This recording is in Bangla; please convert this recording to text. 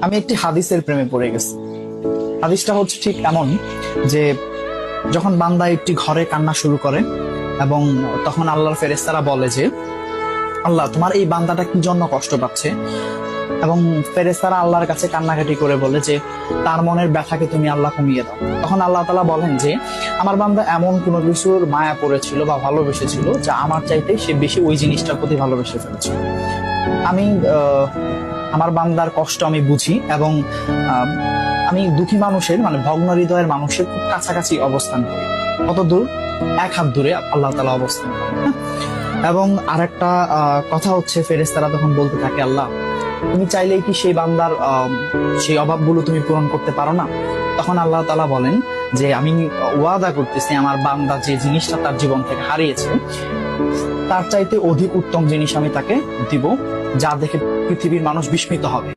আমি একটি হাদিসের প্রেমে পড়ে গেছি। হাদিসটা হচ্ছে ঠিক এমন যে যখন বান্দা একটি ঘরে কান্না শুরু করে এবং তখন আল্লাহর ফেরেশতারা বলে যে আল্লাহ তোমার এই বান্দাটা কি জন্য কষ্ট পাচ্ছে, এবং ফেরেশতারা আল্লাহর কাছে কান্নাকাটি করে বলে যে তার মনের ব্যথাকে তুমি আল্লাহ কমিয়ে দাও। তখন আল্লাহ তাআলা বলেন যে আমার বান্দা এমন কোনো কিছুর মায়া পড়েছিল বা ভালোবেসেছিল যা আমার চাইতে সে বেশি ওই জিনিসটার প্রতি ভালোবেসে ফেলেছে। আমি আমার বান্দার কষ্ট আমি বুঝি এবং আহ, আমি দুঃখী মানুষের মানে ভগ্ন হৃদয়ের মানুষের খুব কাছাকাছি অবস্থান করি। কত দূর? এক হাত দূরে আল্লাহ তাআলা অবস্থান করেন। হ্যাঁ? এবং আরেকটা কথা হচ্ছে ফেরেশতারা তখন বলতে থাকে আল্লাহ তুমি চাইলেই কি সেই বান্দার সেই অভাবগুলো তুমি পূরণ করতে পারো না? তখন আল্লাহ তাআলা বলেন যে আমি ওয়াদা করতেছি আমার বান্দা যে জিনিসটা তার জীবন থেকে হারিয়েছে তার চাইতে অধিক উত্তম জিনিস আমি তাকে দিব, যা দেখে পৃথিবীর মানুষ বিস্মিত হবে।